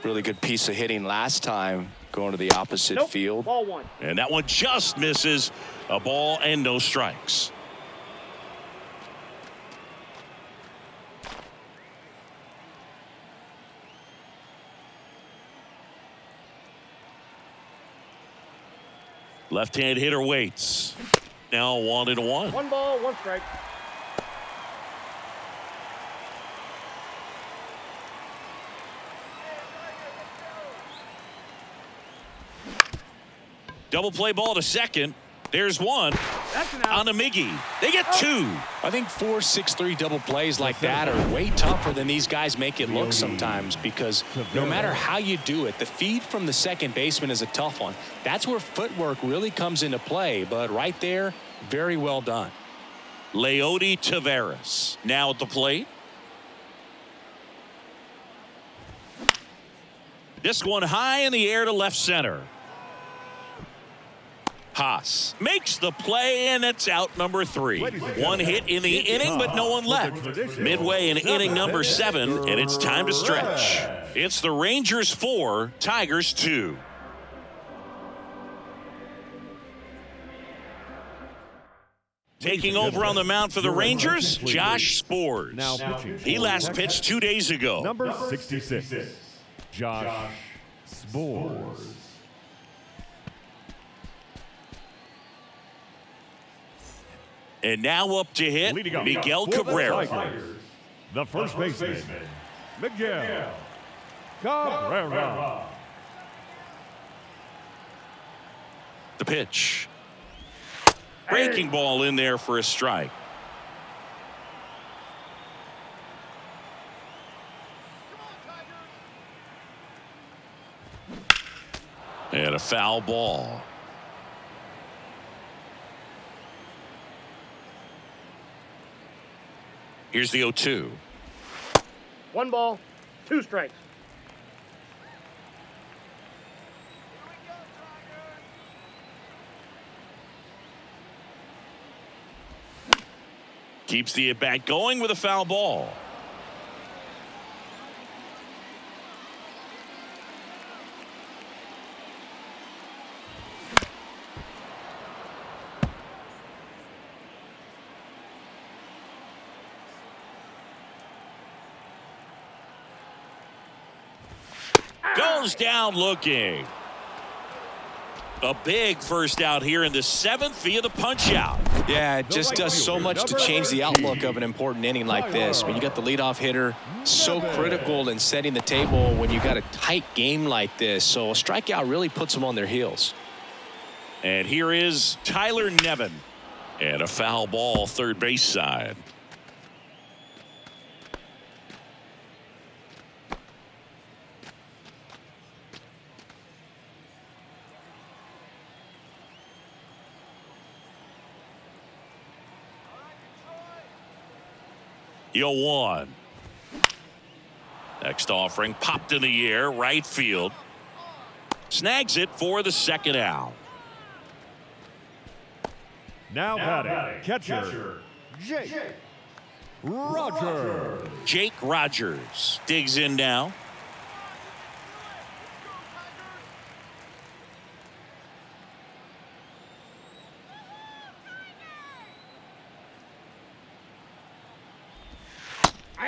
Really good piece of hitting last time, going to the opposite field. Ball 1. And that one just misses. A ball and no strikes. Left-hand hitter waits. Now 1-1. 1 ball, 1 strike. Double play ball to second. There's one That's an out. on a Miggy. They get 2. I think 4-6-3 double plays like that are way tougher than these guys make it look sometimes, because no matter how you do it, the feed from the second baseman is a tough one. That's where footwork really comes into play, but right there, very well done. Leody Taveras now at the plate. This one high in the air to left center. Haas makes the play, and it's out number 3. 1 hit in the inning, but no one left. Midway in inning number 7, and it's time to stretch. It's the Rangers 4, Tigers 2. Taking over on the mound for the Rangers, Josh Spores. He last pitched 2 days ago. Number 66, Josh Spores. And now up to hit, Miguel Cabrera. The first baseman, Miguel Cabrera. The pitch. Breaking ball in there for a strike. And a foul ball. Here's the 0-2. 1 ball, 2 strikes. Keeps the at-bat going with a foul ball. Goes down looking. A big first out here in the 7th via the punch out. Yeah, it just does so much to change the outlook of an important inning like this. When you got the leadoff hitter, so critical in setting the table when you got a tight game like this. So a strikeout really puts them on their heels. And here is Tyler Nevin. And a foul ball, third base side. Yo, 1. Next offering popped in the air, right field. Snags it for the second out. Now batting, catcher, Jake Rogers. Jake Rogers digs in now.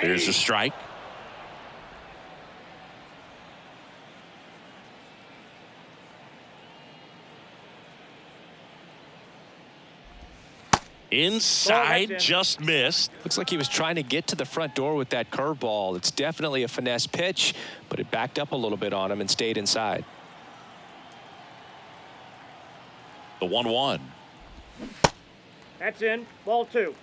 There's a strike. Inside, just missed. Looks like he was trying to get to the front door with that curveball. It's definitely a finesse pitch, but it backed up a little bit on him and stayed inside. The 1-1. That's in. Ball 2.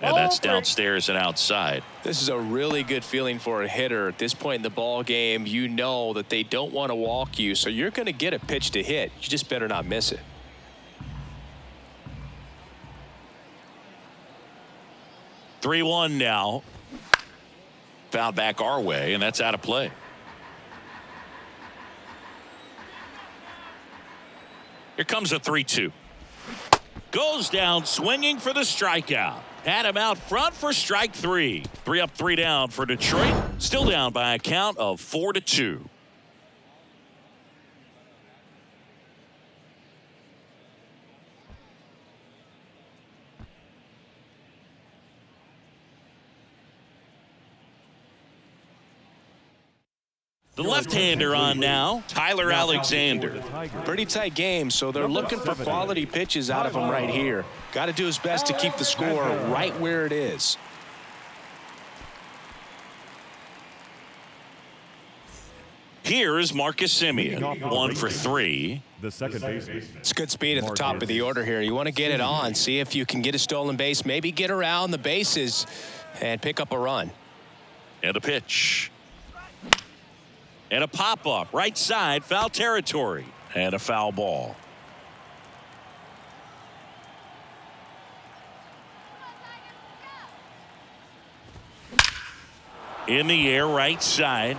And that's downstairs and outside. This is a really good feeling for a hitter at this point in the ball game. You know that they don't want to walk you, so you're going to get a pitch to hit. You just better not miss it. (3-1) now. Fouled back our way, and that's out of play. Here comes a 3-2. Goes down swinging for the strikeout. Had him out front for strike 3. 3 up, 3 down for Detroit. Still down by a count of 4-2. The left-hander on now, Tyler Alexander. Pretty tight game, so they're looking for quality pitches out of him right here. Got to do his best to keep the score right where it is. Here is Marcus Semien, 1 for 3. The second baseman. It's good speed at the top of the order here. You want to get it on, see if you can get a stolen base, maybe get around the bases and pick up a run. And a pitch. And a pop-up, right side, foul territory. And a foul ball. In the air, right side.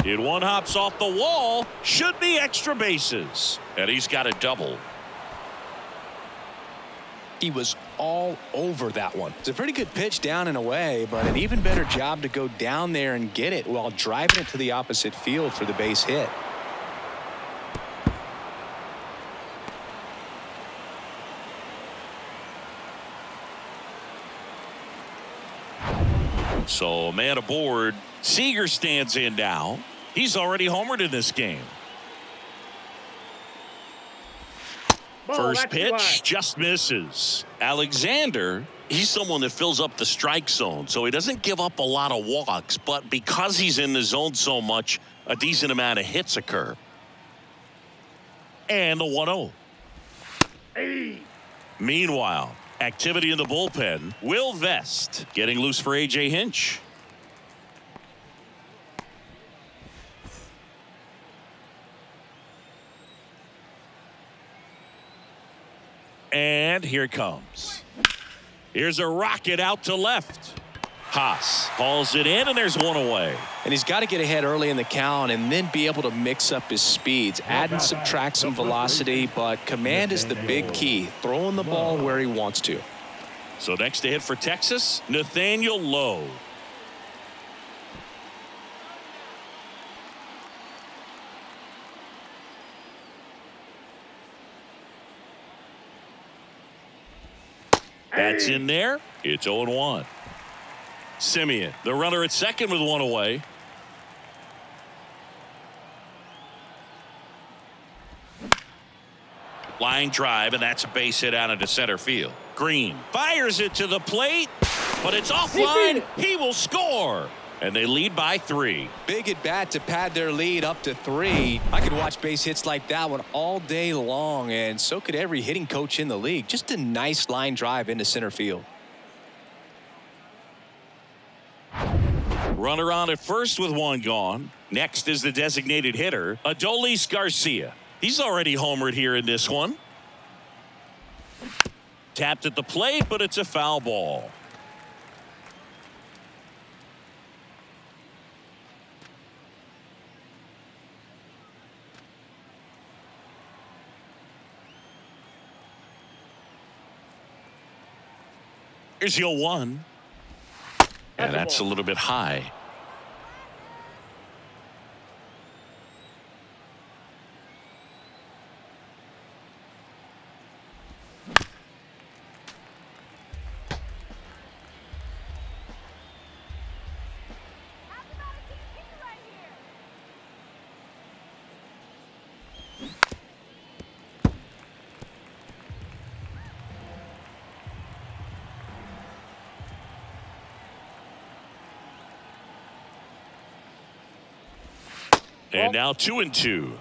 It one hops off the wall. Should be extra bases. And he's got a double. He was all over that one. It's a pretty good pitch down and away, but an even better job to go down there and get it while driving it to the opposite field for the base hit. So, man aboard. Seager stands in now. He's already homered in this game. First pitch just misses. Alexander, he's someone that fills up the strike zone, so he doesn't give up a lot of walks, but because he's in the zone so much, a decent amount of hits occur. And the 1-0. Hey. Meanwhile, activity in the bullpen. Will Vest getting loose for A.J. Hinch. And here it comes. Here's a rocket out to left. Haas hauls it in, and there's one away. And he's got to get ahead early in the count and then be able to mix up his speeds, add and subtract some velocity, but command is the big key, throwing the ball where he wants to. So next to hit for Texas, Nathaniel Lowe. That's in there. It's 0-1. Simeon, the runner at second with one away. Line drive, and that's a base hit out into center field. Green fires it to the plate, but it's offline. He will score. And they lead by 3. Big at bat to pad their lead up to 3. I could watch base hits like that one all day long, and so could every hitting coach in the league. Just a nice line drive into center field. Runner on at first with one gone. Next is the designated hitter, Adolis Garcia. He's already homered here in this one. Tapped at the plate, but it's a foul ball. Here's your 1. And that's a little bit high. And now 2-2.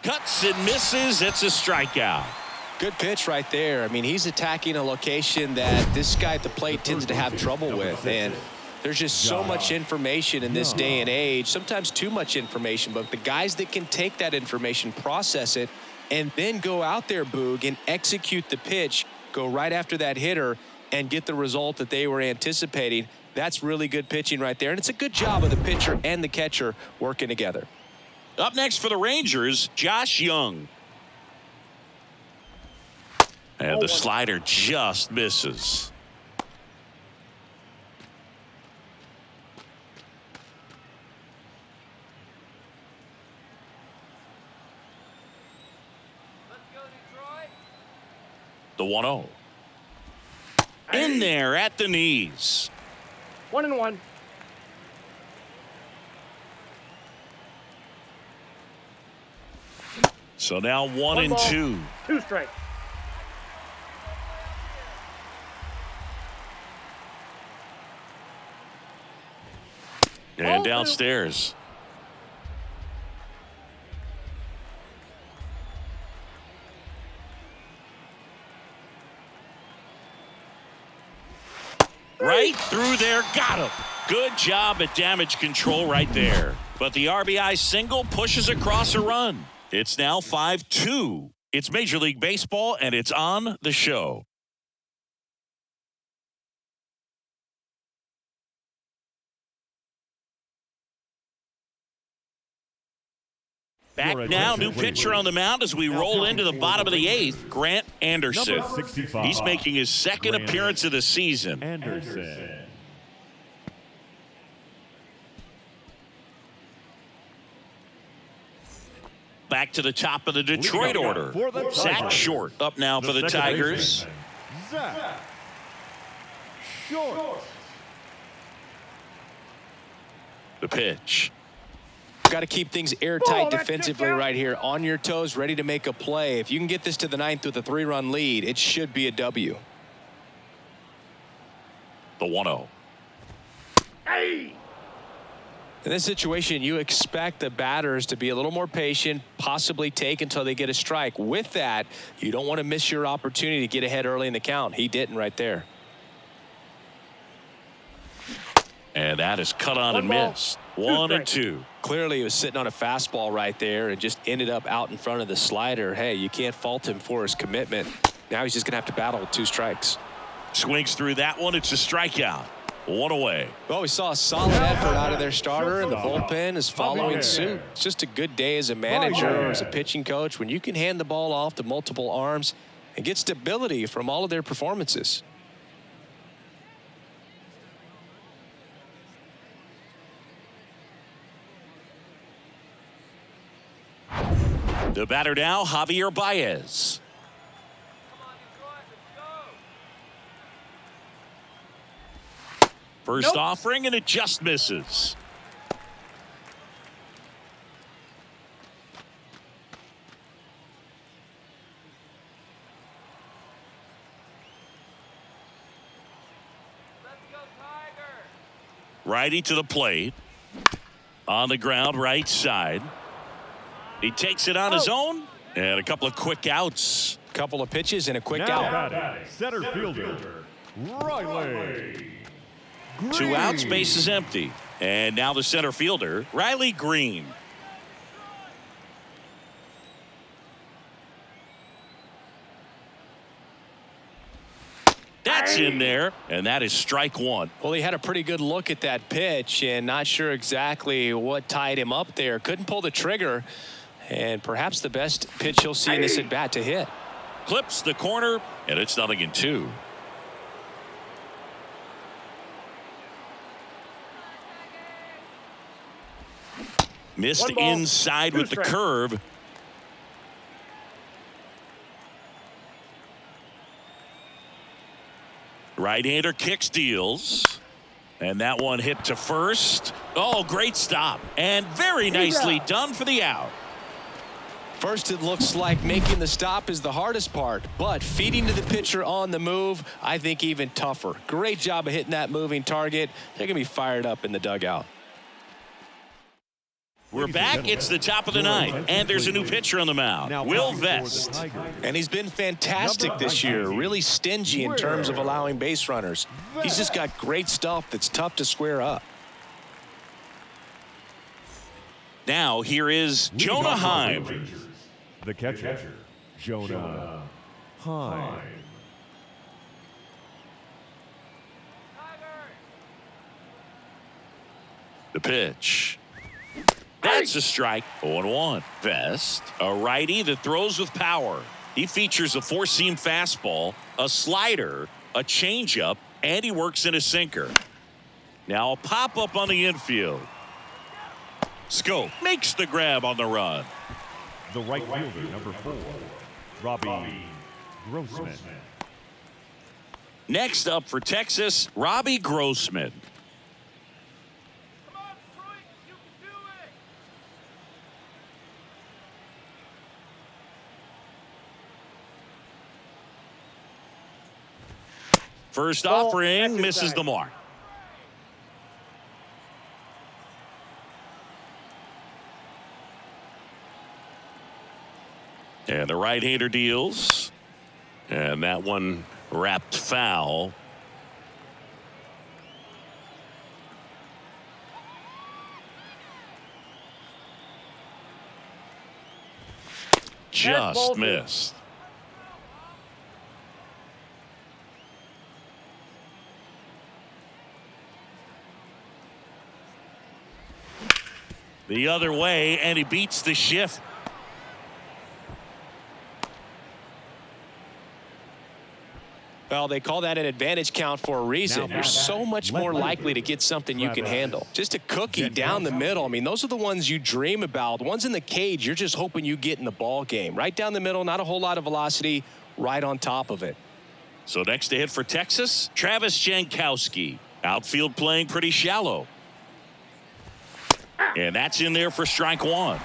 Cuts and misses. It's a strikeout. Good pitch right there. I mean, he's attacking a location that this guy at the plate tends to have trouble with. And there's just so much information in this day and age, sometimes too much information. But the guys that can take that information, process it, and then go out there, Boog, and execute the pitch, go right after that hitter, and get the result that they were anticipating. That's really good pitching right there. And it's a good job of the pitcher and the catcher working together. Up next for the Rangers, Josh Young. And the slider just misses. The 1-0. In there at the knees. 1-1. So now 1 One and ball, 2. 2 strikes. And Ball downstairs. Right through there, got him. Good job at damage control right there. But the RBI single pushes across a run. It's now 5-2. It's Major League Baseball, and it's on the show. Back now, new pitcher on the mound as we roll into the bottom of the 8th, Grant Anderson. He's making his second appearance of the season. Anderson. Back to the top of the Detroit order. Zach Short up now for the Tigers. Zach Short. The pitch. Got to keep things airtight Ball, that defensively kick out. right here, on your toes, ready to make a play. If you can get this to the 9th with a 3-run lead, it should be a W. The 1-0. Hey! In this situation, you expect the batters to be a little more patient, possibly take until they get a strike. With that, you don't want to miss your opportunity to get ahead early in the count. He didn't right there. And that is cut on One and ball, missed. 2 1 and strikes. 2. Clearly, he was sitting on a fastball right there and just ended up out in front of the slider. Hey, you can't fault him for his commitment. Now he's just going to have to battle with 2 strikes. Swings through that one. It's a strikeout. 1 away. Well, we saw a solid effort out of their starter, and the bullpen is following suit. It's just a good day as a manager or as a pitching coach when you can hand the ball off to multiple arms and get stability from all of their performances. The batter now, Javier Baez. First offering, and it just misses. Righty to the plate. On the ground, right side. He takes it on his own, and a couple of quick outs. Couple of pitches and a quick Now out. batting, center fielder, Riley. 2 outs, base is empty. And now the center fielder, Riley Green. That's in there, and that is strike one. Well, he had a pretty good look at that pitch and not sure exactly what tied him up there. Couldn't pull the trigger, and perhaps the best pitch he'll see in this at bat to hit. Clips the corner, and it's 0-2. Missed inside with the curve. Right-hander kicks, deals. And that one hit to first. Oh, great stop. And very nicely done for the out. First, it looks like making the stop is the hardest part, but feeding to the pitcher on the move, I think even tougher. Great job of hitting that moving target. They're going to be fired up in the dugout. We're back. It's the top of the ninth, and there's a new pitcher on the mound, Will Vest. And he's been fantastic this year, really stingy in terms of allowing base runners. He's just got great stuff that's tough to square up. Now, here is Jonah Heim. The catcher, Jonah Heim. The pitch. That's a strike. 0-1. Vest, a righty that throws with power. He features a four-seam fastball, a slider, a changeup, and he works in a sinker. Now a pop-up on the infield. Scope makes the grab on the run. The right fielder, number 4, Robbie Grossman. Next up for Texas, Robbie Grossman. First offering misses the mark. And the right-hander deals. And that one wrapped foul. Just missed. The other way, and he beats the shift. Well, they call that an advantage count for a reason. You're so much more likely to get something you can handle. Just a cookie down the middle. I mean, those are the ones you dream about. The ones in the cage, you're just hoping you get in the ball game. Right down the middle, not a whole lot of velocity, right on top of it. So next to hit for Texas, Travis Jankowski. Outfield playing pretty shallow. And that's in there for strike one.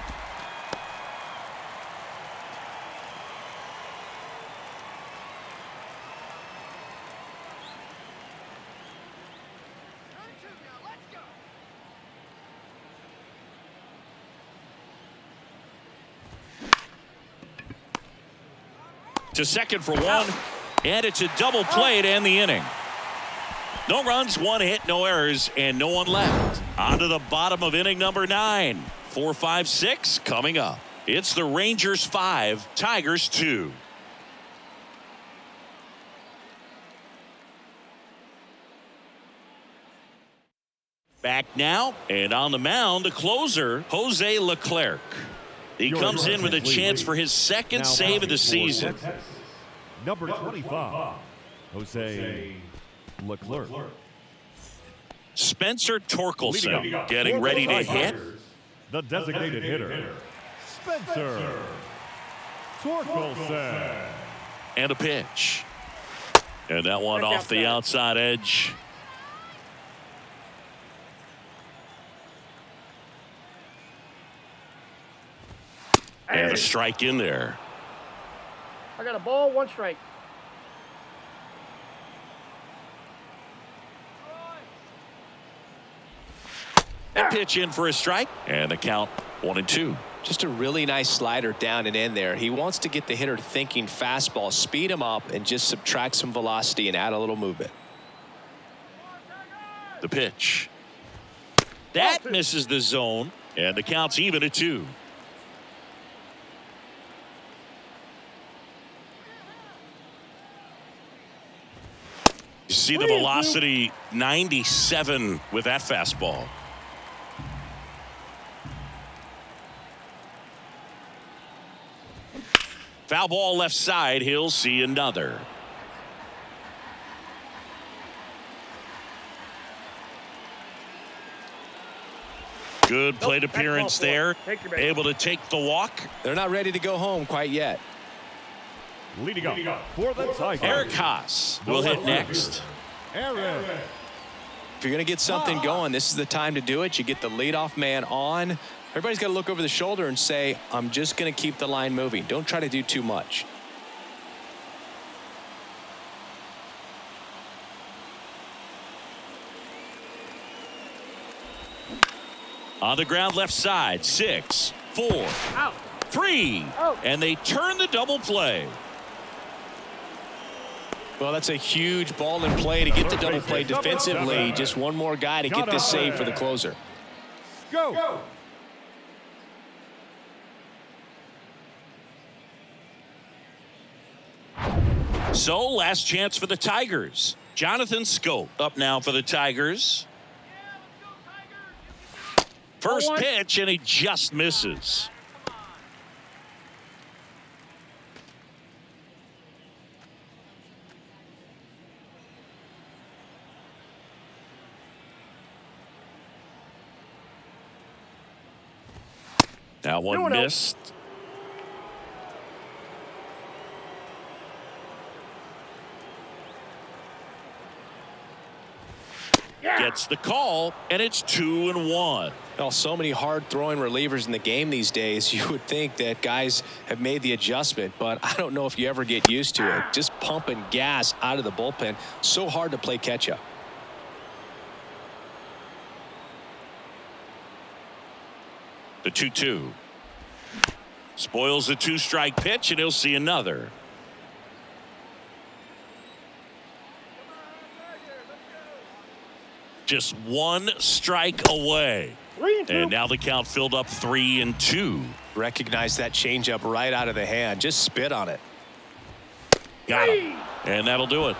To second for one, and it's a double play to end the inning. No runs, one hit, no errors, and no one left. On to the bottom of inning number 9. 4, 5, 6 coming up. It's the Rangers 5, Tigers 2. Back now, and on the mound, the closer, Jose Leclerc. He comes in with a chance for his second save of the season. Number 25, Jose Leclerc. Spencer Torkelson getting ready to hit. The designated hitter, Spencer Torkelson. And a pitch. And that one Check off out the that. outside edge. And a strike in there. I got a ball, 1 strike. That pitch in for a strike. And the count 1-2. Just a really nice slider down and in there. He wants to get the hitter thinking fastball, speed him up, and just subtract some velocity and add a little movement. The pitch. That misses the zone. And the count's even at 2. You see the velocity 97 with that fastball. Foul ball left side. He'll see another. Good plate appearance there. Able to take the walk. They're not ready to go home quite yet. Leading up for the Tigers. Eric Haas will hit next. Aaron. If you're going to get something going, this is the time to do it. You get the leadoff man on. Everybody's got to look over the shoulder and say, I'm just going to keep the line moving. Don't try to do too much. On the ground left side. 6, 4, Out. 3. Out. And they turn the double play. Well, that's a huge ball in play to get the double play defensively. Just one more guy to get this save for the closer. Go. So last chance for the Tigers. Jonathan Scope up now for the Tigers. First pitch, and he just misses. That one missed. Gets the call, and it's 2-1. Well, so many hard-throwing relievers in the game these days, you would think that guys have made the adjustment, but I don't know if you ever get used to it. Just pumping gas out of the bullpen, so hard to play catch-up. The 2-2. Spoils the 2-strike pitch, and he'll see another. Just 1 strike away. 3-2. And now the count filled up 3-2. Recognize that changeup right out of the hand. Just spit on it. Got him. And that'll do it.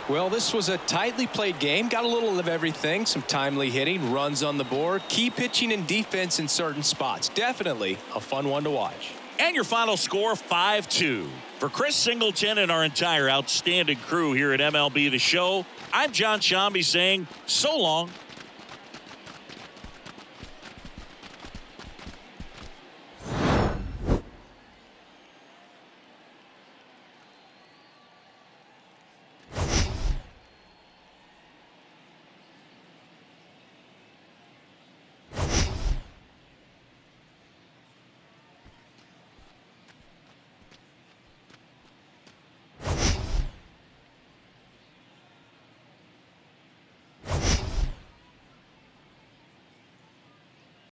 Well, this was a tightly played game. Got a little of everything. Some timely hitting, runs on the board, key pitching and defense in certain spots. Definitely a fun one to watch. And your final score, 5-2. For Chris Singleton and our entire outstanding crew here at MLB The Show, I'm John Shambi saying so long.